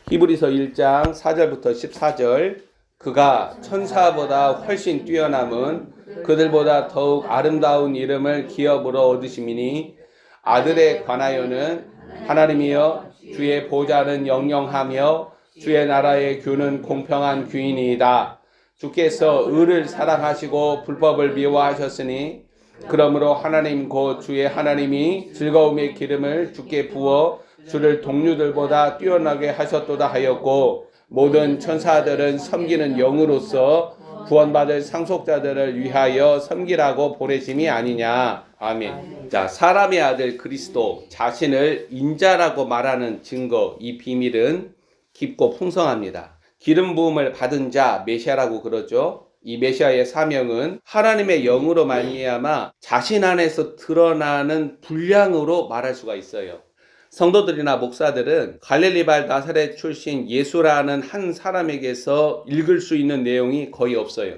히브리서 1장 4절부터 14절. 그가 천사보다 훨씬 뛰어남은 그들보다 더욱 아름다운 이름을 기업으로 얻으심이니 아들에 관하여는 하나님이여 주의 보좌는 영영하며 주의 나라의 규는 공평한 규이니이다. 주께서 의를 사랑하시고 불법을 미워하셨으니 그러므로 하나님 곧 주의 하나님이 즐거움의 기름을 주께 부어 주를 동류들보다 뛰어나게 하셨도다 하였고 모든 천사들은 섬기는 영으로서 구원받을 상속자들을 위하여 섬기라고 보내심이 아니냐. 아멘. 자, 사람의 아들 그리스도 자신을 인자라고 말하는 증거, 이 비밀은 깊고 풍성합니다. 기름 부음을 받은 자 메시아라고 그러죠. 이 메시아의 사명은 하나님의 영으로 말미암아 자신 안에서 드러나는 분량으로 말할 수가 있어요. 성도들이나 목사들은 갈릴리발 나사렛 출신 예수라는 한 사람에게서 읽을 수 있는 내용이 거의 없어요.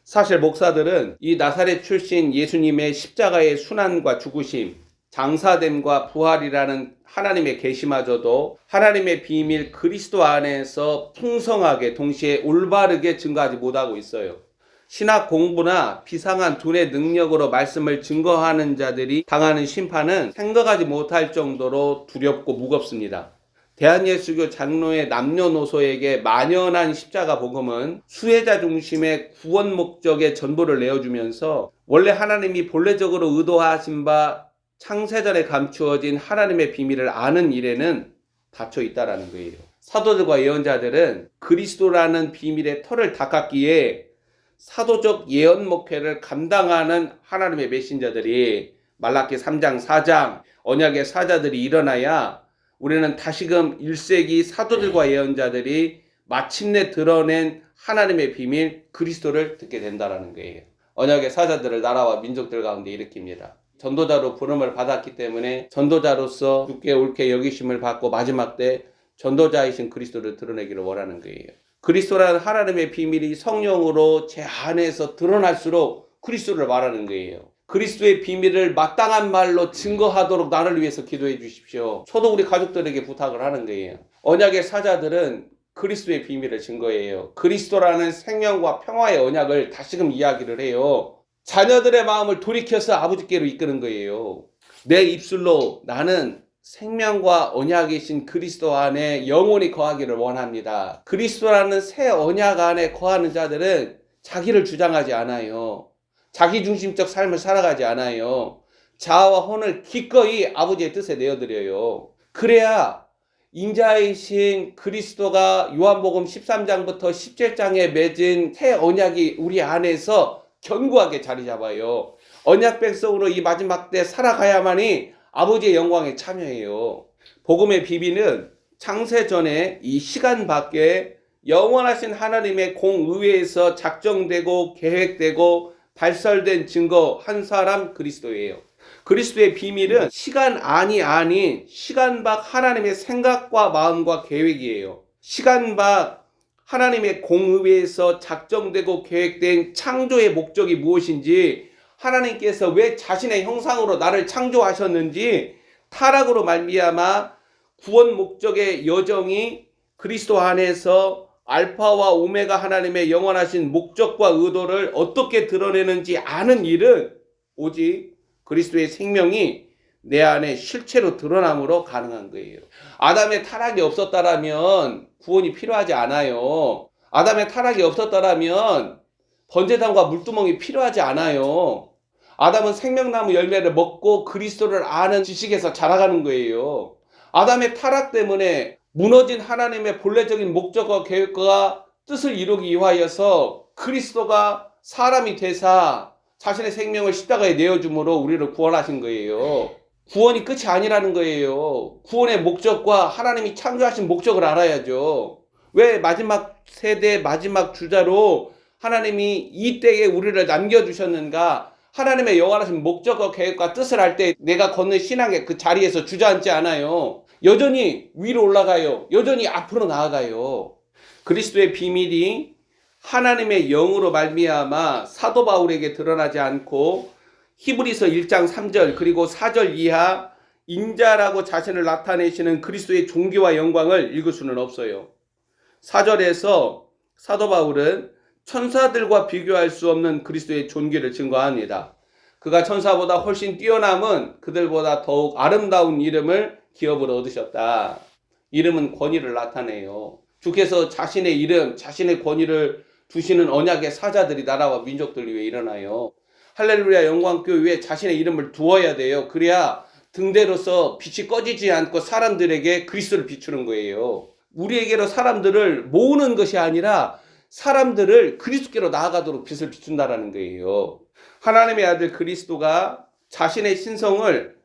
사실 목사들은 이 나사렛 출신 예수님의 십자가의 순환과 죽으심, 장사됨과 부활이라는 하나님의 계시마저도 하나님의 비밀 그리스도 안에서 풍성하게 동시에 올바르게 증거하지 못하고 있어요. 신학 공부나 비상한 두뇌 능력으로 말씀을 증거하는 자들이 당하는 심판은 생각하지 못할 정도로 두렵고 무겁습니다. 대한예수교 장로의 남녀노소에게 만연한 십자가 복음은 수혜자 중심의 구원 목적의 전부를 내어주면서 원래 하나님이 본래적으로 의도하신 바 창세전에 감추어진 하나님의 비밀을 아는 일에는 닫혀 있다라는 거예요. 사도들과 예언자들은 그리스도라는 비밀의 털을 닦았기에 사도적 예언 목회를 감당하는 하나님의 메신저들이 말라기 3장 4장 언약의 사자들이 일어나야 우리는 다시금 1세기 사도들과 예언자들이 마침내 드러낸 하나님의 비밀 그리스도를 듣게 된다는 거예요. 언약의 사자들을 나라와 민족들 가운데 일으킵니다. 전도자로 부름을 받았기 때문에 전도자로서 주께 옳게 여기심을 받고 마지막 때 전도자이신 그리스도를 드러내기를 원하는 거예요. 그리스도라는 하나님의 비밀이 성령으로 제 안에서 드러날수록 그리스도를 말하는 거예요. 그리스도의 비밀을 마땅한 말로 증거하도록 나를 위해서 기도해 주십시오. 저도 우리 가족들에게 부탁을 하는 거예요. 언약의 사자들은 그리스도의 비밀을 증거해요. 그리스도라는 생명과 평화의 언약을 다시금 이야기를 해요. 자녀들의 마음을 돌이켜서 아버지께로 이끄는 거예요. 내 입술로 나는 생명과 언약이신 그리스도 안에 영원히 거하기를 원합니다. 그리스도라는 새 언약 안에 거하는 자들은 자기를 주장하지 않아요. 자기중심적 삶을 살아가지 않아요. 자아와 혼을 기꺼이 아버지의 뜻에 내어드려요. 그래야 인자이신 그리스도가 요한복음 13장부터 17장에 맺은 새 언약이 우리 안에서 견고하게 자리 잡아요. 언약 백성으로 이 마지막 때 살아가야만이 아버지의 영광에 참여해요. 복음의 비밀은 창세전에 이 시간 밖에 영원하신 하나님의 공의회에서 작정되고 계획되고 발설된 증거 한 사람 그리스도예요. 그리스도의 비밀은 시간 안이 아닌 시간 밖 하나님의 생각과 마음과 계획이에요. 시간 밖 하나님의 공의회에서 작정되고 계획된 창조의 목적이 무엇인지, 하나님께서 왜 자신의 형상으로 나를 창조하셨는지, 타락으로 말미암아 구원 목적의 여정이 그리스도 안에서 알파와 오메가 하나님의 영원하신 목적과 의도를 어떻게 드러내는지 아는 일은 오직 그리스도의 생명이 내 안에 실체로 드러남으로 가능한 거예요. 아담의 타락이 없었다라면 구원이 필요하지 않아요. 아담의 타락이 없었다라면 번제단과 물두멍이 필요하지 않아요. 아담은 생명나무 열매를 먹고 그리스도를 아는 지식에서 자라가는 거예요. 아담의 타락 때문에 무너진 하나님의 본래적인 목적과 계획과 뜻을 이루기 위하여서 그리스도가 사람이 되사 자신의 생명을 십자가에 내어줌으로 우리를 구원하신 거예요. 구원이 끝이 아니라는 거예요. 구원의 목적과 하나님이 창조하신 목적을 알아야죠. 왜 마지막 세대 마지막 주자로 하나님이 이 때에 우리를 남겨주셨는가? 하나님의 영원하신 목적과 계획과 뜻을 할 때 내가 걷는 신앙의 그 자리에서 주저앉지 않아요. 여전히 위로 올라가요. 여전히 앞으로 나아가요. 그리스도의 비밀이 하나님의 영으로 말미암아 사도 바울에게 드러나지 않고 히브리서 1장 3절 그리고 4절 이하 인자라고 자신을 나타내시는 그리스도의 존귀와 영광을 읽을 수는 없어요. 4절에서 사도 바울은 천사들과 비교할 수 없는 그리스도의 존귀를 증거합니다. 그가 천사보다 훨씬 뛰어남은 그들보다 더욱 아름다운 이름을 기업으로 얻으셨다. 이름은 권위를 나타내요. 주께서 자신의 이름, 자신의 권위를 두시는 언약의 사자들이 나라와 민족들 위해 일어나요. 할렐루야 영광교회에 자신의 이름을 두어야 돼요. 그래야 등대로서 빛이 꺼지지 않고 사람들에게 그리스도를 비추는 거예요. 우리에게로 사람들을 모으는 것이 아니라 사람들을 그리스도께로 나아가도록 빛을 비춘다라는 거예요. 하나님의 아들 그리스도가 자신의 신성을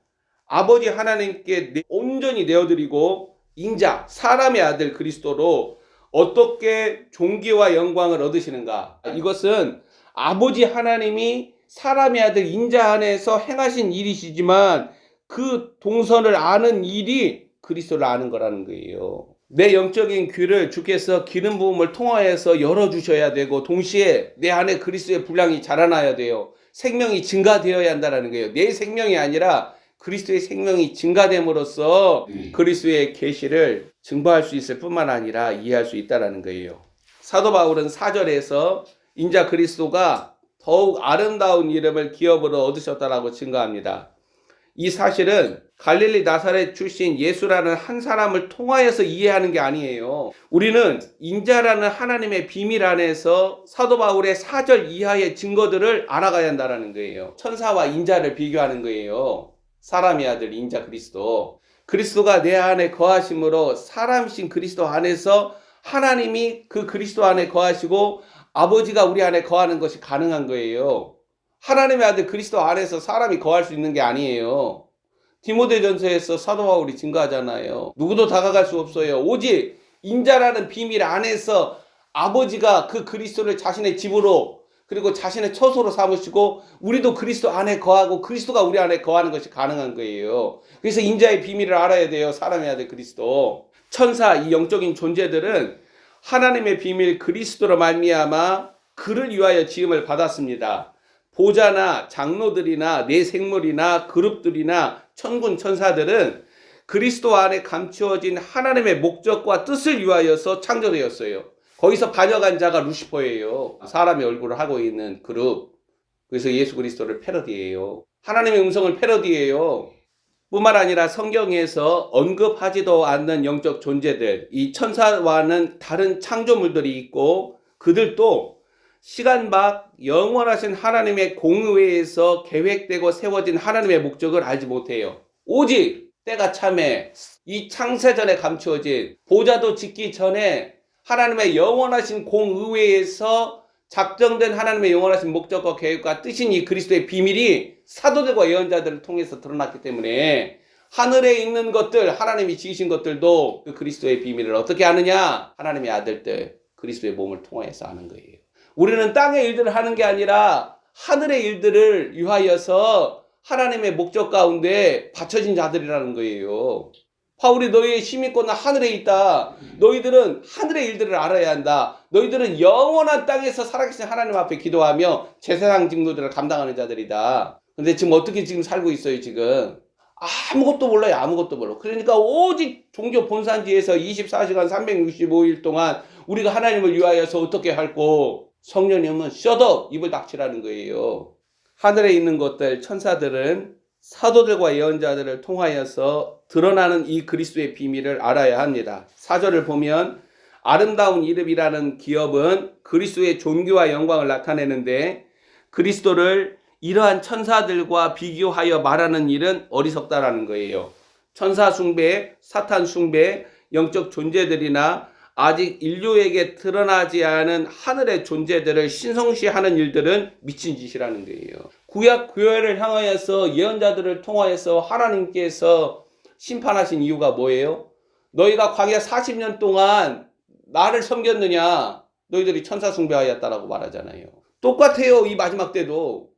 아버지 하나님께 온전히 내어드리고 인자, 사람의 아들 그리스도로 어떻게 존귀와 영광을 얻으시는가? 이것은 아버지 하나님이 사람의 아들 인자 안에서 행하신 일이시지만 그 동선을 아는 일이 그리스도를 아는 거라는 거예요. 내 영적인 귀를 주께서 기름 부음을 통하여서 열어주셔야 되고 동시에 내 안에 그리스도의 분량이 자라나야 돼요. 생명이 증가되어야 한다는 거예요. 내 생명이 아니라 그리스도의 생명이 증가됨으로써 그리스도의 계시를 증거할 수 있을 뿐만 아니라 이해할 수 있다는 거예요. 사도 바울은 4절에서 인자 그리스도가 더욱 아름다운 이름을 기업으로 얻으셨다라고 증거합니다. 이 사실은 갈릴리 나사렛 출신 예수라는 한 사람을 통하여서 이해하는 게 아니에요. 우리는 인자라는 하나님의 비밀 안에서 사도 바울의 4절 이하의 증거들을 알아가야 한다는 거예요. 천사와 인자를 비교하는 거예요. 사람의 아들 인자 그리스도. 그리스도가 내 안에 거하심으로 사람이신 그리스도 안에서 하나님이 그 그리스도 안에 거하시고 아버지가 우리 안에 거하는 것이 가능한 거예요. 하나님의 아들 그리스도 안에서 사람이 거할 수 있는 게 아니에요. 디모데전서에서 사도 바울이 증거하잖아요. 누구도 다가갈 수 없어요. 오직 인자라는 비밀 안에서 아버지가 그 그리스도를 자신의 집으로 그리고 자신의 처소로 삼으시고 우리도 그리스도 안에 거하고 그리스도가 우리 안에 거하는 것이 가능한 거예요. 그래서 인자의 비밀을 알아야 돼요. 사람의 아들 그리스도. 천사, 이 영적인 존재들은 하나님의 비밀 그리스도로 말미암아 그를 위하여 지음을 받았습니다. 보좌나 장로들이나 내 생물이나 그룹들이나 천군 천사들은 그리스도 안에 감추어진 하나님의 목적과 뜻을 위하여서 창조되었어요. 거기서 반역한 자가 루시퍼예요. 사람의 얼굴을 하고 있는 그룹. 그래서 예수 그리스도를 패러디해요. 하나님의 음성을 패러디해요. 뿐만 아니라 성경에서 언급하지도 않는 영적 존재들, 이 천사와는 다른 창조물들이 있고 그들도 시간 밖 영원하신 하나님의 공의회에서 계획되고 세워진 하나님의 목적을 알지 못해요. 오직 때가 참에 이 창세전에 감추어진 보좌도 짓기 전에 하나님의 영원하신 공의회에서 작정된 하나님의 영원하신 목적과 계획과 뜻인 이 그리스도의 비밀이 사도들과 예언자들을 통해서 드러났기 때문에 하늘에 있는 것들, 하나님이 지으신 것들도 그 그리스도의 비밀을 어떻게 아느냐? 하나님의 아들들, 그리스도의 몸을 통해서 아는 거예요. 우리는 땅의 일들을 하는 게 아니라 하늘의 일들을 위하여서 하나님의 목적 가운데 바쳐진 자들이라는 거예요. 바울이 너희의 시민권은 하늘에 있다. 너희들은 하늘의 일들을 알아야 한다. 너희들은 영원한 땅에서 살아계신 하나님 앞에 기도하며 제사장 직무들을 감당하는 자들이다. 근데 지금 어떻게 지금 살고 있어요, 지금? 아무것도 몰라요, 아무것도 몰라. 그러니까 오직 종교 본산지에서 24시간 365일 동안 우리가 하나님을 위하여서 어떻게 할고 성령님은 셧업, 입을 닥치라는 거예요. 하늘에 있는 것들, 천사들은 사도들과 예언자들을 통하여서 드러나는 이 그리스도의 비밀을 알아야 합니다. 4절을 보면 아름다운 이름이라는 기업은 그리스도의 존귀와 영광을 나타내는데 그리스도를 이러한 천사들과 비교하여 말하는 일은 어리석다라는 거예요. 천사 숭배, 사탄 숭배, 영적 존재들이나 아직 인류에게 드러나지 않은 하늘의 존재들을 신성시하는 일들은 미친 짓이라는 거예요. 구약 교회를 향하여서 예언자들을 통하여서 하나님께서 심판하신 이유가 뭐예요? 너희가 광야 40년 동안 나를 섬겼느냐? 너희들이 천사 숭배하였다라고 말하잖아요. 똑같아요. 이 마지막 때도.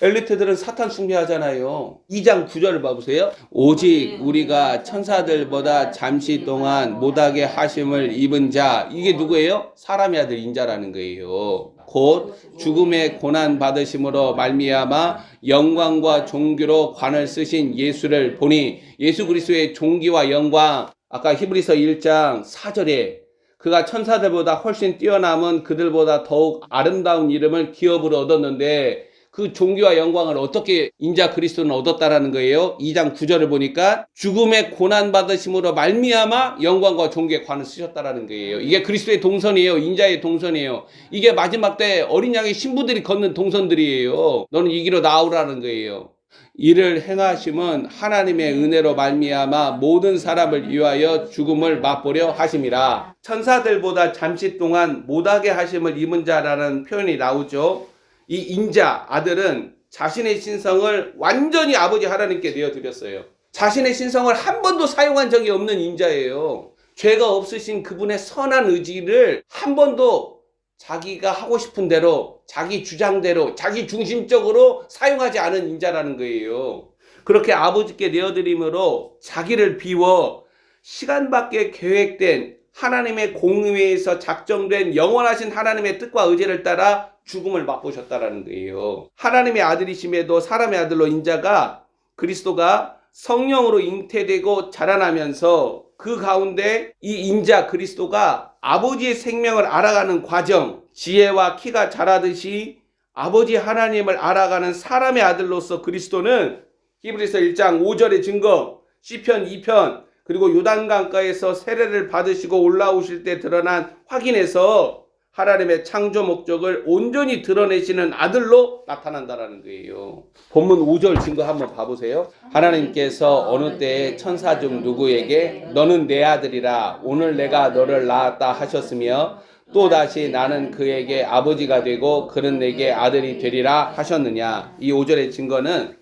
엘리트들은 사탄 숭배하잖아요. 2장 9절을 봐보세요. 오직 우리가 천사들보다 잠시 동안 못하게 하심을 입은 자, 이게 누구예요? 사람의 아들 인자라는 거예요. 곧 죽음의 고난 받으심으로 말미암아 영광과 존귀로 관을 쓰신 예수를 보니, 예수 그리스도의 존귀와 영광, 아까 히브리서 1장 4절에 그가 천사들보다 훨씬 뛰어남은 그들보다 더욱 아름다운 이름을 기업으로 얻었는데, 그 존귀와 영광을 어떻게 인자 그리스도는 얻었다라는 거예요. 2장 9절을 보니까 죽음의 고난 받으심으로 말미암아 영광과 존귀의 관을 쓰셨다라는 거예요. 이게 그리스도의 동선이에요. 인자의 동선이에요. 이게 마지막 때 어린 양의 신부들이 걷는 동선들이에요. 너는 이 길로 나오라는 거예요. 이를 행하심은 하나님의 은혜로 말미암아 모든 사람을 위하여 죽음을 맛보려 하심이라. 천사들보다 잠시 동안 못하게 하심을 입은 자라는 표현이 나오죠. 이 인자 아들은 자신의 신성을 완전히 아버지 하나님께 내어드렸어요. 자신의 신성을 한 번도 사용한 적이 없는 인자예요. 죄가 없으신 그분의 선한 의지를 한 번도 자기가 하고 싶은 대로, 자기 주장대로, 자기 중심적으로 사용하지 않은 인자라는 거예요. 그렇게 아버지께 내어드림으로 자기를 비워 시간 밖에 계획된 하나님의 공의에서 작정된 영원하신 하나님의 뜻과 의지를 따라 죽음을 맛보셨다라는 거예요. 하나님의 아들이심에도 사람의 아들로 인자가, 그리스도가 성령으로 잉태되고 자라나면서 그 가운데 이 인자 그리스도가 아버지의 생명을 알아가는 과정, 지혜와 키가 자라듯이 아버지 하나님을 알아가는 사람의 아들로서 그리스도는 히브리서 1장 5절의 증거, 시편 2편, 그리고 요단강가에서 세례를 받으시고 올라오실 때 드러난 확인에서 하나님의 창조 목적을 온전히 드러내시는 아들로 나타난다라는 거예요. 본문 5절 증거 한번 봐보세요. 하나님께서 어느 때에 천사 중 누구에게 너는 내 아들이라 오늘 내가 너를 낳았다 하셨으며 또다시 나는 그에게 아버지가 되고 그는 내게 아들이 되리라 하셨느냐. 이 5절의 증거는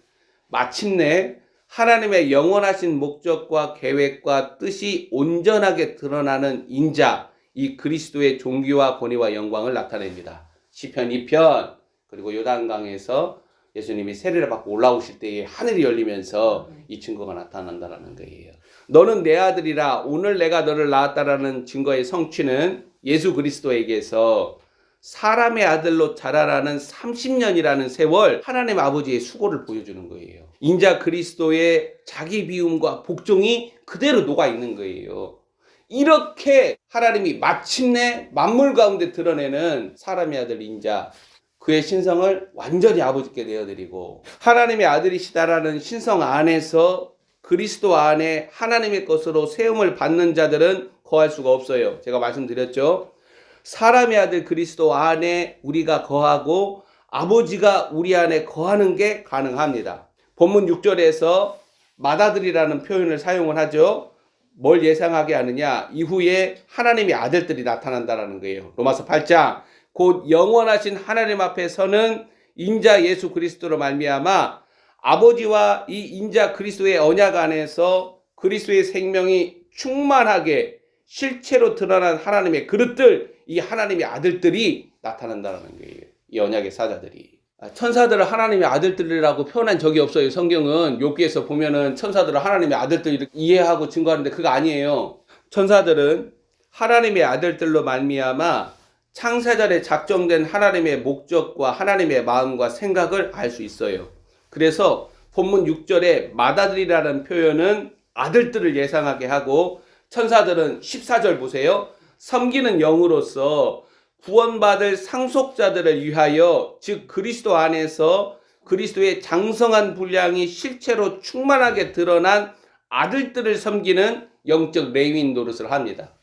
마침내 하나님의 영원하신 목적과 계획과 뜻이 온전하게 드러나는 인자, 이 그리스도의 존귀와 권위와 영광을 나타냅니다. 시편 2편, 그리고 요단강에서 예수님이 세례를 받고 올라오실 때에 하늘이 열리면서 이 증거가 나타난다는 거예요. 너는 내 아들이라 오늘 내가 너를 낳았다라는 증거의 성취는 예수 그리스도에게서 사람의 아들로 자라라는 30년이라는 세월 하나님 아버지의 수고를 보여주는 거예요. 인자 그리스도의 자기 비움과 복종이 그대로 녹아있는 거예요. 이렇게 하나님이 마침내 만물 가운데 드러내는 사람의 아들 인자, 그의 신성을 완전히 아버지께 내어드리고 하나님의 아들이시다라는 신성 안에서 그리스도 안에 하나님의 것으로 세움을 받는 자들은 거할 수가 없어요. 제가 말씀드렸죠. 사람의 아들 그리스도 안에 우리가 거하고 아버지가 우리 안에 거하는 게 가능합니다. 본문 6절에서 맏아들이라는 표현을 사용을 하죠. 뭘 예상하게 하느냐? 이후에 하나님의 아들들이 나타난다는 거예요. 로마서 8장 곧 영원하신 하나님 앞에 서는 인자 예수 그리스도로 말미암아 아버지와 이 인자 그리스도의 언약 안에서 그리스도의 생명이 충만하게 실체로 드러난 하나님의 그릇들, 이 하나님의 아들들이 나타난다는 거예요. 이 언약의 사자들이. 천사들을 하나님의 아들들이라고 표현한 적이 없어요. 성경은 욥기에서 보면은 천사들을 하나님의 아들들 이렇게 이해하고 증거하는데 그거 아니에요. 천사들은 하나님의 아들들로 말미암아 창세전에 작정된 하나님의 목적과 하나님의 마음과 생각을 알 수 있어요. 그래서 본문 6절에 맏아들이라는 표현은 아들들을 예상하게 하고, 천사들은 14절 보세요. 섬기는 영으로서 구원받을 상속자들을 위하여, 즉 그리스도 안에서 그리스도의 장성한 분량이 실체로 충만하게 드러난 아들들을 섬기는 영적 레위인 노릇을 합니다.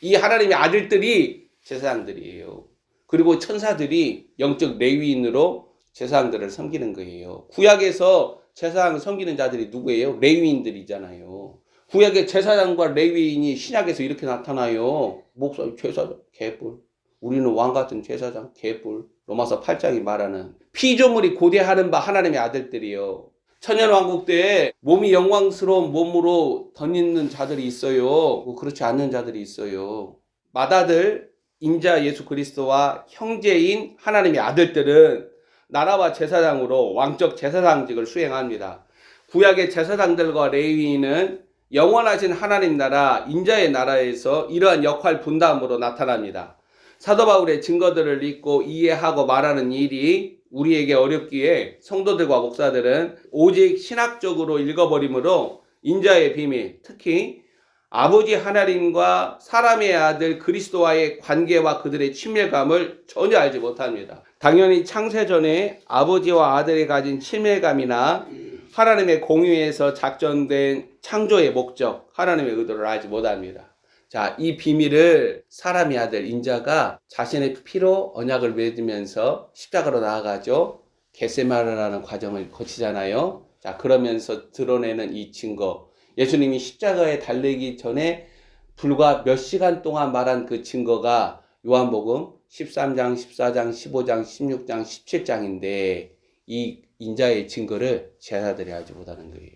이 하나님의 아들들이 제사장들이에요. 그리고 천사들이 영적 레위인으로 제사장들을 섬기는 거예요. 구약에서 제사장을 섬기는 자들이 누구예요? 레위인들이잖아요. 구약의 제사장과 레위인이 신약에서 이렇게 나타나요. 목사, 제사장, 개뿔. 우리는 왕같은 제사장, 개뿔. 로마서 8장이 말하는 피조물이 고대하는 바 하나님의 아들들이요. 천년왕국 때에 몸이 영광스러운 몸으로 덧있는 자들이 있어요. 그렇지 않는 자들이 있어요. 맏아들 인자 예수 그리스도와 형제인 하나님의 아들들은 나라와 제사장으로 왕적 제사장직을 수행합니다. 구약의 제사장들과 레위인은 영원하신 하나님 나라, 인자의 나라에서 이러한 역할 분담으로 나타납니다. 사도 바울의 증거들을 읽고 이해하고 말하는 일이 우리에게 어렵기에 성도들과 목사들은 오직 신학적으로 읽어버리므로 인자의 비밀, 특히 아버지 하나님과 사람의 아들 그리스도와의 관계와 그들의 친밀감을 전혀 알지 못합니다. 당연히 창세전에 아버지와 아들이 가진 친밀감이나 하나님의 공유에서 작전된 창조의 목적, 하나님의 의도를 알지 못합니다. 자, 이 비밀을 사람의 아들 인자가 자신의 피로 언약을 맺으면서 십자가로 나아가죠. 겟세마네라는 과정을 거치잖아요. 자, 그러면서 드러내는 이 증거. 예수님이 십자가에 달리기 전에 불과 몇 시간 동안 말한 그 증거가 요한복음 13장, 14장, 15장, 16장, 17장인데 이 인자의 증거를 제자들이 알지 못하는 거예요.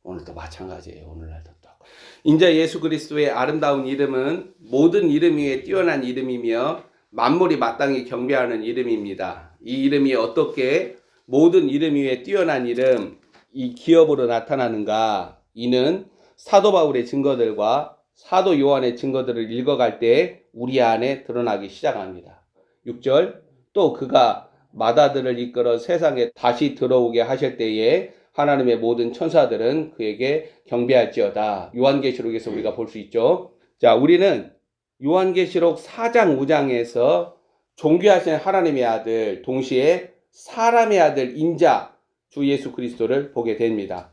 오늘도 마찬가지예요. 오늘날도 똑같고. 인자 예수 그리스도의 아름다운 이름은 모든 이름 위에 뛰어난 이름이며 만물이 마땅히 경배하는 이름입니다. 이 이름이 어떻게 모든 이름 위에 뛰어난 이름, 이 기업으로 나타나는가? 이는 사도 바울의 증거들과 사도 요한의 증거들을 읽어갈 때 우리 안에 드러나기 시작합니다. 6절, 또 그가 마다들을 이끌어 세상에 다시 들어오게 하실 때에 하나님의 모든 천사들은 그에게 경배할지어다. 요한계시록에서 우리가 볼 수 있죠. 자, 우리는 요한계시록 4장 5장에서 존귀하신 하나님의 아들, 동시에 사람의 아들 인자 주 예수 그리스도를 보게 됩니다.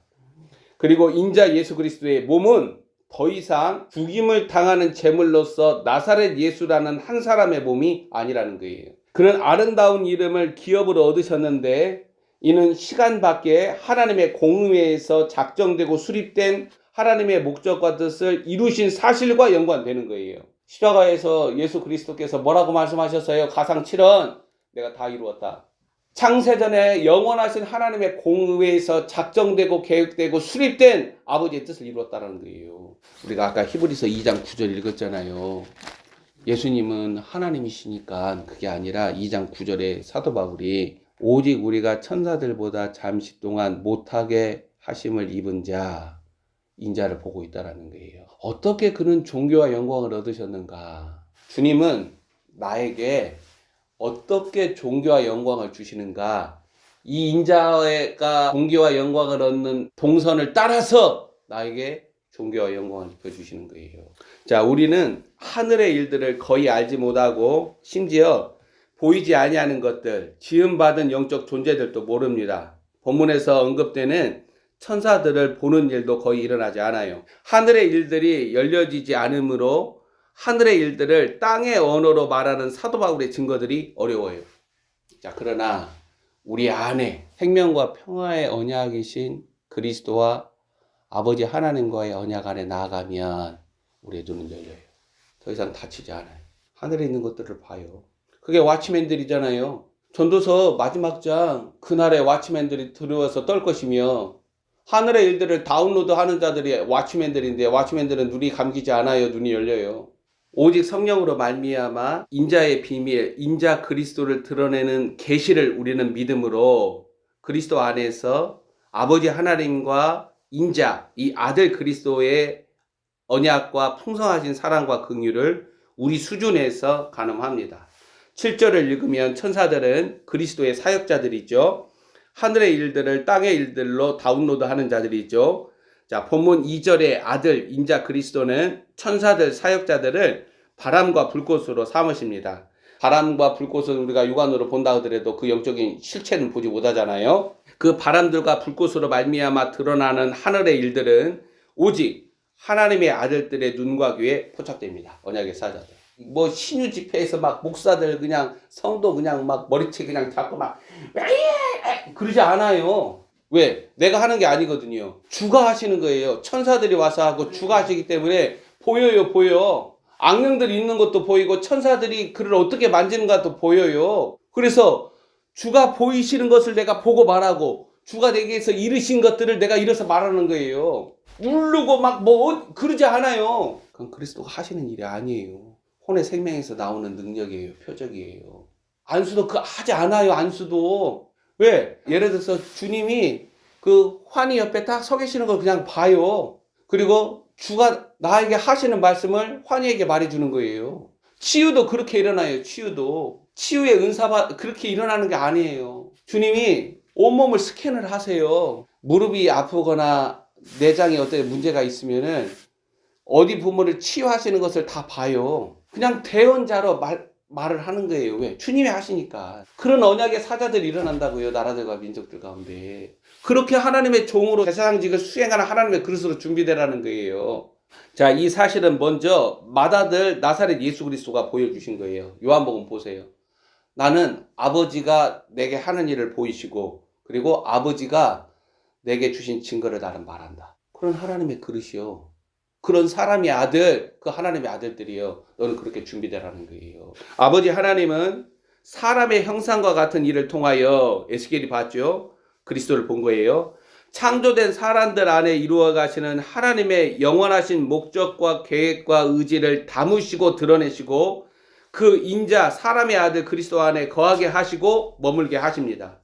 그리고 인자 예수 그리스도의 몸은 더 이상 죽임을 당하는 제물로서 나사렛 예수라는 한 사람의 몸이 아니라는 거예요. 그런 아름다운 이름을 기업으로 얻으셨는데 이는 시간 밖에 하나님의 공의에서 작정되고 수립된 하나님의 목적과 뜻을 이루신 사실과 연관되는 거예요. 십자가에서 예수 그리스도께서 뭐라고 말씀하셨어요? 가상 7원 내가 다 이루었다. 창세전에 영원하신 하나님의 공의에서 작정되고 계획되고 수립된 아버지의 뜻을 이루었다는 거예요. 우리가 아까 히브리서 2장 9절 읽었잖아요. 예수님은 하나님이시니까 그게 아니라 2장 9절에 사도 바울이 오직 우리가 천사들보다 잠시 동안 못하게 하심을 입은 자 인자를 보고 있다라는 거예요. 어떻게 그는 존귀와 영광을 얻으셨는가? 주님은 나에게 어떻게 존귀와 영광을 주시는가? 이 인자가 존귀와 영광을 얻는 동선을 따라서 나에게 존귀와 영광을 입혀주시는 거예요. 자, 우리는 하늘의 일들을 거의 알지 못하고 심지어 보이지 아니하는 것들, 지음받은 영적 존재들도 모릅니다. 본문에서 언급되는 천사들을 보는 일도 거의 일어나지 않아요. 하늘의 일들이 열려지지 않으므로 하늘의 일들을 땅의 언어로 말하는 사도 바울의 증거들이 어려워요. 자, 그러나 우리 안에 생명과 평화의 언약이신 그리스도와 아버지 하나님과의 언약 안에 나아가면 우리의 눈은 열려요. 더 이상 다치지 않아요. 하늘에 있는 것들을 봐요. 그게 왓치맨들이잖아요. 전도서 마지막 장 그날에 왓치맨들이 들어와서 떨 것이며 하늘의 일들을 다운로드하는 자들이 왓치맨들인데 왓치맨들은 눈이 감기지 않아요. 눈이 열려요. 오직 성령으로 말미암아 인자의 비밀, 인자 그리스도를 드러내는 계시를 우리는 믿음으로 그리스도 안에서 아버지 하나님과 인자, 이 아들 그리스도의 언약과 풍성하신 사랑과 긍휼을 우리 수준에서 가늠합니다. 7절을 읽으면 천사들은 그리스도의 사역자들이죠. 하늘의 일들을 땅의 일들로 다운로드하는 자들이죠. 자, 본문 2절의 아들 인자 그리스도는 천사들 사역자들을 바람과 불꽃으로 삼으십니다. 바람과 불꽃은 우리가 육안으로 본다 하더라도 그 영적인 실체는 보지 못하잖아요. 그 바람들과 불꽃으로 말미암아 드러나는 하늘의 일들은 오직 하나님의 아들들의 눈과 귀에 포착됩니다. 언약의 사자들. 뭐 신유 집회에서 막 목사들 그냥 성도 그냥 막 머리채 그냥 잡고 막 그러지 않아요. 왜? 내가 하는 게 아니거든요. 주가 하시는 거예요. 천사들이 와서 하고 주가 하시기 때문에 보여요. 악령들이 있는 것도 보이고 천사들이 그를 어떻게 만지는가도 보여요. 그래서 주가 보이시는 것을 내가 보고 말하고 주가 내게서 이르신 것들을 내가 이뤄서 말하는 거예요. 누르고 막 뭐 그러지 않아요. 그건 그리스도가 하시는 일이 아니에요. 혼의 생명에서 나오는 능력이에요. 표적이에요. 안수도 그 하지 않아요. 안수도 왜? 예를 들어서 주님이 그 환희 옆에 딱 서 계시는 걸 그냥 봐요. 그리고 주가 나에게 하시는 말씀을 환희에게 말해주는 거예요. 치유도 그렇게 일어나요. 치유의 은사가 그렇게 일어나는 게 아니에요. 주님이 온몸을 스캔을 하세요. 무릎이 아프거나 내장에 어떤 문제가 있으면은 어디 부분을 치유하시는 것을 다 봐요. 그냥 대언자로 말을 하는 거예요. 왜? 주님이 하시니까. 그런 언약의 사자들이 일어난다고요. 나라들과 민족들 가운데. 그렇게 하나님의 종으로 제사장직을 수행하는 하나님의 그릇으로 준비되라는 거예요. 자, 이 사실은 먼저 맏아들 나사렛 예수 그리스도가 보여주신 거예요. 요한복음 보세요. 나는 아버지가 내게 하는 일을 보이시고 그리고 아버지가 내게 주신 증거를 나는 말한다. 그런 하나님의 그릇이요. 그런 사람의 아들, 그 하나님의 아들들이요. 너는 그렇게 준비되라는 거예요. 아버지 하나님은 사람의 형상과 같은 일을 통하여 에스겔이 봤죠. 그리스도를 본 거예요. 창조된 사람들 안에 이루어 가시는 하나님의 영원하신 목적과 계획과 의지를 담으시고 드러내시고 그 인자 사람의 아들 그리스도 안에 거하게 하시고 머물게 하십니다.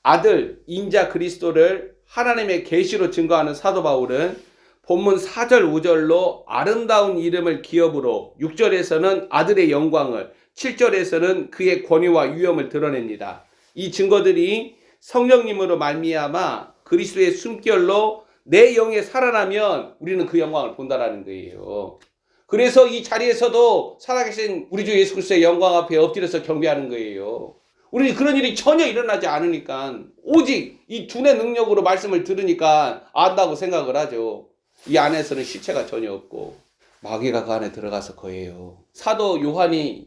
아들 인자 그리스도를 하나님의 계시로 증거하는 사도 바울은 본문 4절 5절로 아름다운 이름을 기업으로 6절에서는 아들의 영광을 7절에서는 그의 권위와 위엄을 드러냅니다. 이 증거들이 성령님으로 말미암아 그리스도의 숨결로 내 영에 살아나면 우리는 그 영광을 본다라는 거예요. 그래서 이 자리에서도 살아계신 우리 주 예수 그리스도의 영광 앞에 엎드려서 경배하는 거예요. 우리 그런 일이 전혀 일어나지 않으니까 오직 이 두뇌 능력으로 말씀을 들으니까 안다고 생각을 하죠. 이 안에서는 실체가 전혀 없고 마귀가 그 안에 들어가서 거예요. 사도 요한이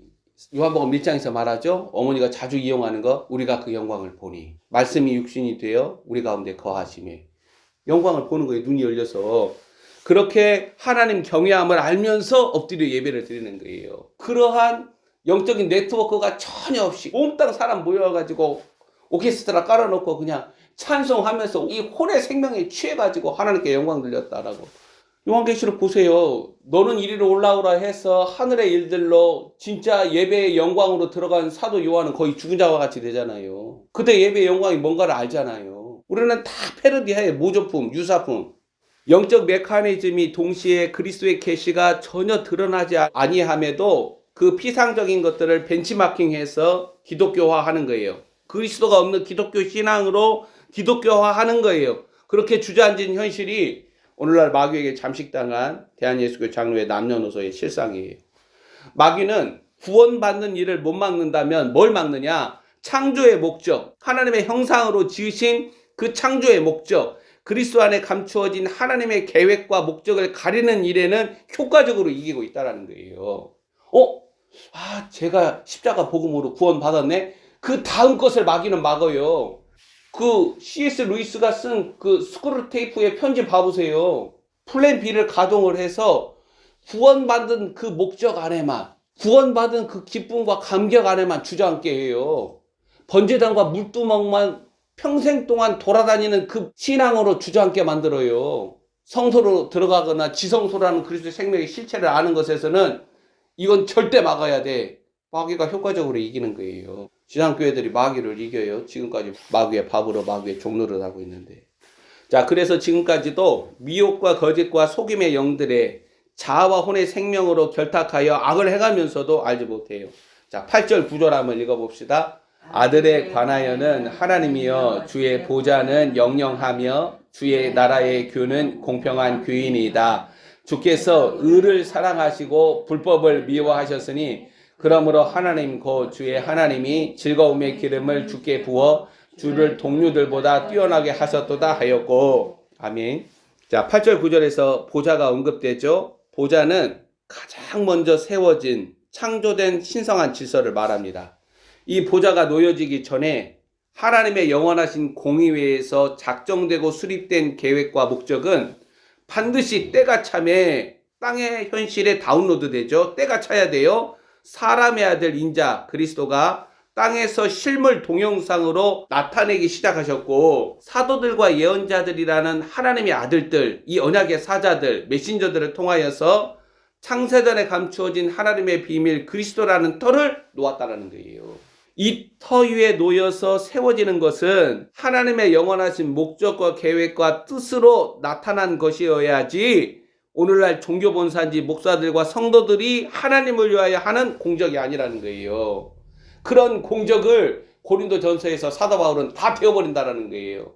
요한복음 1장에서 말하죠. 어머니가 자주 이용하는 거 우리가 그 영광을 보니 말씀이 육신이 되어 우리 가운데 거하시며 영광을 보는 거예요. 눈이 열려서 그렇게 하나님 경외함을 알면서 엎드려 예배를 드리는 거예요. 그러한 영적인 네트워크가 전혀 없이 온 땅 사람 모여가지고 오케스트라 깔아놓고 그냥 찬송하면서 이 혼의 생명에 취해가지고 하나님께 영광 들렸다라고. 요한계시록 보세요. 너는 이리로 올라오라 해서 하늘의 일들로 진짜 예배의 영광으로 들어간 사도 요한은 거의 죽은 자와 같이 되잖아요. 그때 예배의 영광이 뭔가를 알잖아요. 우리는 다 패러디해. 모조품, 유사품. 영적 메커니즘이 동시에 그리스도의 계시가 전혀 드러나지 아니함에도 그 피상적인 것들을 벤치마킹해서 기독교화하는 거예요. 그리스도가 없는 기독교 신앙으로 기독교화하는 거예요. 그렇게 주저앉은 현실이 오늘날 마귀에게 잠식당한 대한예수교 장로의 남녀노소의 실상이에요. 마귀는 구원받는 일을 못 막는다면 뭘 막느냐? 창조의 목적, 하나님의 형상으로 지으신 그 창조의 목적, 그리스도 안에 감추어진 하나님의 계획과 목적을 가리는 일에는 효과적으로 이기고 있다는 거예요. 제가 십자가 복음으로 구원받았네? 그 다음 것을 마귀는 막어요. 그 C.S. 루이스가 쓴 그 스크루테이프의 편지 봐보세요. 플랜 B를 가동을 해서 구원받은 그 목적 안에만, 구원받은 그 기쁨과 감격 안에만 주저앉게 해요. 번제단과 물두멍만 평생 동안 돌아다니는 그 신앙으로 주저앉게 만들어요. 성소로 들어가거나 지성소라는 그리스도의 생명의 실체를 아는 것에서는 이건 절대 막아야 돼. 마귀가 효과적으로 이기는 거예요. 신앙교회들이 마귀를 이겨요. 지금까지 마귀의 밥으로 마귀의 종노릇 하고 있는데. 자, 그래서 지금까지도 미혹과 거짓과 속임의 영들의 자아와 혼의 생명으로 결탁하여 악을 행하면서도 알지 못해요. 자, 8절 9절 한번 읽어봅시다. 아들에 관하여는 하나님이여 주의 보좌는 영영하며 주의 나라의 교는 공평한 교인이다. 주께서 의를 사랑하시고 불법을 미워하셨으니 그러므로 하나님 곧 주의 하나님이 즐거움의 기름을 주께 부어 주를 동료들보다 뛰어나게 하셨도다 하였고. 아멘. 자, 8절 9절에서 보좌가 언급되죠. 보좌는 가장 먼저 세워진 창조된 신성한 질서를 말합니다. 이 보좌가 놓여지기 전에 하나님의 영원하신 공의회에서 작정되고 수립된 계획과 목적은 반드시 때가 참에 땅의 현실에 다운로드 되죠. 때가 차야 돼요. 사람의 아들 인자 그리스도가 땅에서 실물 동영상으로 나타내기 시작하셨고 사도들과 예언자들이라는 하나님의 아들들, 이 언약의 사자들, 메신저들을 통하여서 창세전에 감추어진 하나님의 비밀 그리스도라는 터를 놓았다는 거예요. 이 터 위에 놓여서 세워지는 것은 하나님의 영원하신 목적과 계획과 뜻으로 나타난 것이어야지 오늘날 종교본사인지 목사들과 성도들이 하나님을 위하여 하는 공적이 아니라는 거예요. 그런 공적을 고린도전서에서 사도 바울은 다 배워버린다라는 거예요.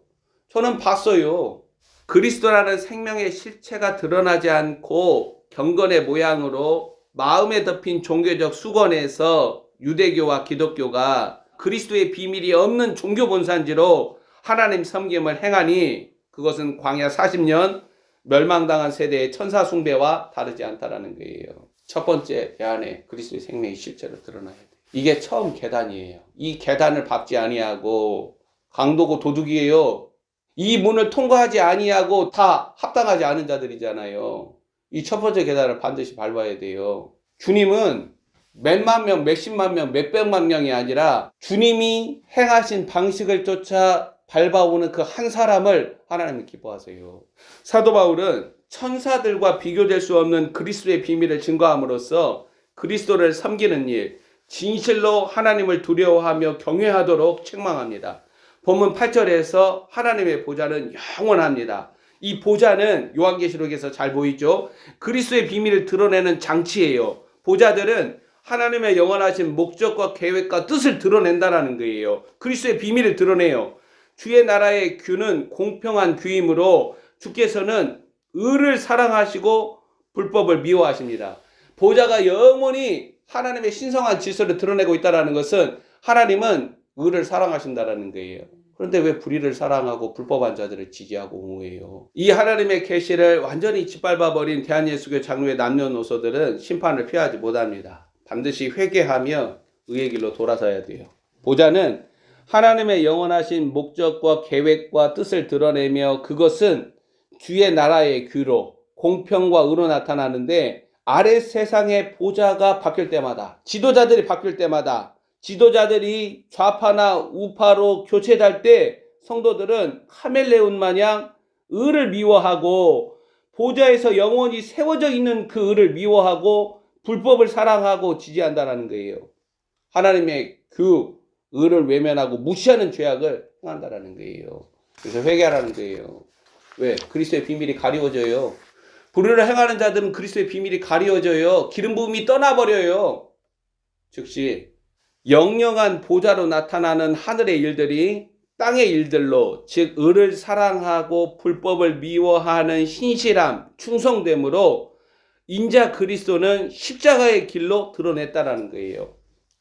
저는 봤어요. 그리스도라는 생명의 실체가 드러나지 않고 경건의 모양으로 마음에 덮인 종교적 수건에서 유대교와 기독교가 그리스도의 비밀이 없는 종교본산지로 하나님 섬김을 행하니 그것은 광야 40년 멸망당한 세대의 천사 숭배와 다르지 않다라는 거예요. 첫 번째, 내 안에 그리스도의 생명이 실제로 드러나야 돼. 이게 처음 계단이에요. 이 계단을 밟지 아니하고 강도고 도둑이에요. 이 문을 통과하지 아니하고 다 합당하지 않은 자들이잖아요. 이 첫 번째 계단을 반드시 밟아야 돼요. 주님은 몇만 명, 몇십만 명, 몇백만 명이 아니라 주님이 행하신 방식을 쫓아 밟아오는 그 한 사람을 하나님이 기뻐하세요. 사도 바울은 천사들과 비교될 수 없는 그리스도의 비밀을 증거함으로써 그리스도를 섬기는 일, 진실로 하나님을 두려워하며 경외하도록 책망합니다. 본문 8절에서 하나님의 보좌는 영원합니다. 이 보좌는 요한계시록에서 잘 보이죠? 그리스도의 비밀을 드러내는 장치예요. 보좌들은 하나님의 영원하신 목적과 계획과 뜻을 드러낸다는 거예요. 그리스도의 비밀을 드러내요. 주의 나라의 규는 공평한 규이므로 주께서는 의를 사랑하시고 불법을 미워하십니다. 보좌가 영원히 하나님의 신성한 질서를 드러내고 있다는 것은 하나님은 의를 사랑하신다는 거예요. 그런데 왜 불의를 사랑하고 불법한 자들을 지지하고 옹호해요? 이 하나님의 계시를 완전히 짓밟아버린 대한예수교 장로의 남녀노소들은 심판을 피하지 못합니다. 반드시 회개하며 의의 길로 돌아서야 돼요. 보좌는 하나님의 영원하신 목적과 계획과 뜻을 드러내며 그것은 주의 나라의 규로 공평과 의로 나타나는데 아래 세상의 보좌가 바뀔 때마다 지도자들이 바뀔 때마다 지도자들이 좌파나 우파로 교체될 때 성도들은 카멜레온 마냥 의를 미워하고 보좌에서 영원히 세워져 있는 그 의를 미워하고 불법을 사랑하고 지지한다는 거예요. 하나님의 그 의를 외면하고 무시하는 죄악을 행한다는 거예요. 그래서 회개하라는 거예요. 왜? 그리스도의 비밀이 가리워져요. 불의를 행하는 자들은 그리스도의 비밀이 가리워져요. 기름 부음이 떠나버려요. 즉시 영영한 보좌로 나타나는 하늘의 일들이 땅의 일들로, 즉 의를 사랑하고 불법을 미워하는 신실함, 충성됨으로 인자 그리스도는 십자가의 길로 드러냈다라는 거예요.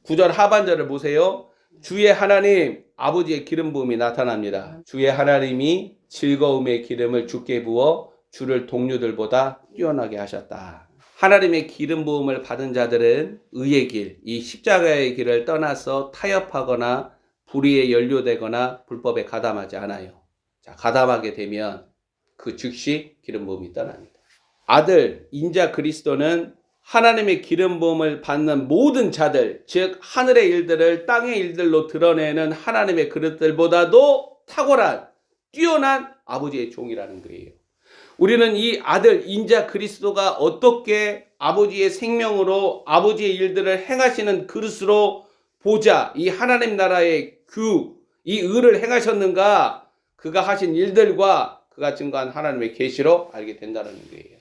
9절 하반절을 보세요. 주의 하나님 아버지의 기름 부음이 나타납니다. 주의 하나님이 즐거움의 기름을 주께 부어 주를 동료들보다 뛰어나게 하셨다. 하나님의 기름 부음을 받은 자들은 의의 길, 이 십자가의 길을 떠나서 타협하거나 불의에 연료되거나 불법에 가담하지 않아요. 자, 가담하게 되면 그 즉시 기름 부음이 떠납니다. 아들 인자 그리스도는 하나님의 기름 부음을 받는 모든 자들, 즉 하늘의 일들을 땅의 일들로 드러내는 하나님의 그릇들보다도 탁월한 뛰어난 아버지의 종이라는 거예요. 우리는 이 아들 인자 그리스도가 어떻게 아버지의 생명으로 아버지의 일들을 행하시는 그릇으로 보자, 이 하나님 나라의 규, 이 의를 행하셨는가, 그가 하신 일들과 그가 증거한 하나님의 계시로 알게 된다는 거예요.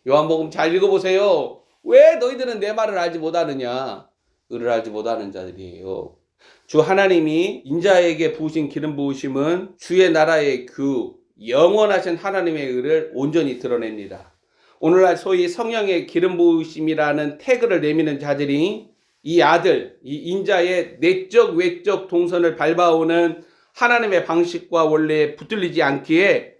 요한복음 잘 읽어보세요. 왜 너희들은 내 말을 알지 못하느냐? 의를 알지 못하는 자들이에요. 주 하나님이 인자에게 부으신 기름 부으심은 주의 나라의 규, 영원하신 하나님의 의를 온전히 드러냅니다. 오늘날 소위 성령의 기름 부으심이라는 태그를 내미는 자들이 이 아들, 이 인자의 내적 외적 동선을 밟아오는 하나님의 방식과 원래에 붙들리지 않기에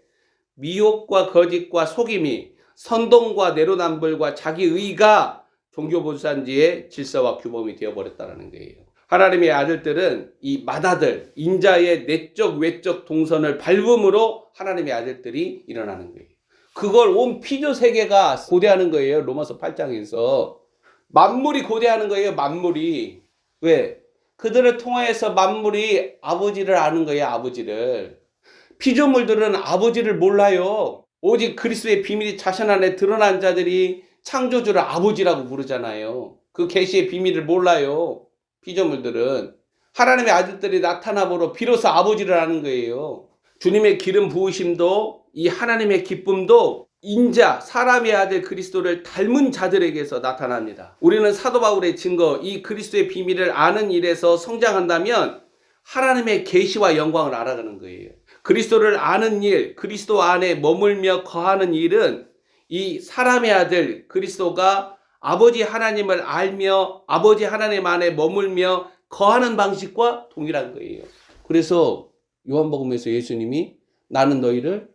미혹과 거짓과 속임이, 선동과 내로남불과 자기의가 종교본산지의 질서와 규범이 되어버렸다는 거예요. 하나님의 아들들은 이 맏아들, 인자의 내적 외적 동선을 밟음으로 하나님의 아들들이 일어나는 거예요. 그걸 온 피조 세계가 고대하는 거예요. 로마서 8장에서. 만물이 고대하는 거예요. 만물이. 왜? 그들을 통하여서 만물이 아버지를 아는 거예요. 아버지를. 피조물들은 아버지를 몰라요. 오직 그리스도의 비밀이 자신 안에 드러난 자들이 창조주를 아버지라고 부르잖아요. 그 계시의 비밀을 몰라요. 피조물들은. 하나님의 아들들이 나타남으로 비로소 아버지를 아는 거예요. 주님의 기름 부으심도 이 하나님의 기쁨도 인자, 사람의 아들 그리스도를 닮은 자들에게서 나타납니다. 우리는 사도 바울의 증거, 이 그리스도의 비밀을 아는 일에서 성장한다면 하나님의 계시와 영광을 알아가는 거예요. 그리스도를 아는 일, 그리스도 안에 머물며 거하는 일은 이 사람의 아들 그리스도가 아버지 하나님을 알며 아버지 하나님 안에 머물며 거하는 방식과 동일한 거예요. 그래서 요한복음에서 예수님이 나는 너희를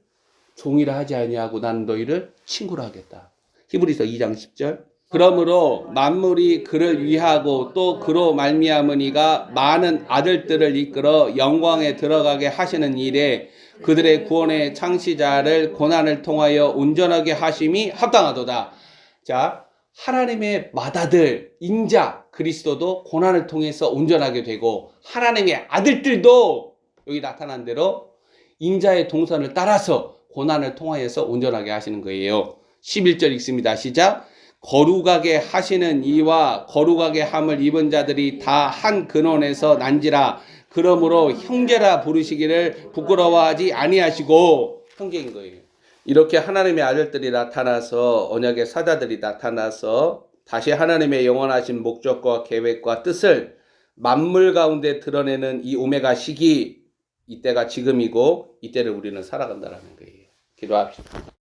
종이라 하지 아니하고 나는 너희를 친구라 하겠다. 히브리서 2장 10절. 그러므로 만물이 그를 위하고 또 그로 말미암으니가 많은 아들들을 이끌어 영광에 들어가게 하시는 일에 그들의 구원의 창시자를 고난을 통하여 온전하게 하심이 합당하도다. 자, 하나님의 맏아들 인자 그리스도도 고난을 통해서 온전하게 되고 하나님의 아들들도 여기 나타난 대로 인자의 동선을 따라서 고난을 통하여서 온전하게 하시는 거예요. 11절 읽습니다. 시작. 거룩하게 하시는 이와 거룩하게 함을 입은 자들이 다 한 근원에서 난지라. 그러므로 형제라 부르시기를 부끄러워하지 아니하시고. 형제인 거예요. 이렇게 하나님의 아들들이 나타나서 언약의 사자들이 나타나서 다시 하나님의 영원하신 목적과 계획과 뜻을 만물 가운데 드러내는 이 오메가 시기, 이때가 지금이고 이때를 우리는 살아간다는 거예요. 기도합시다.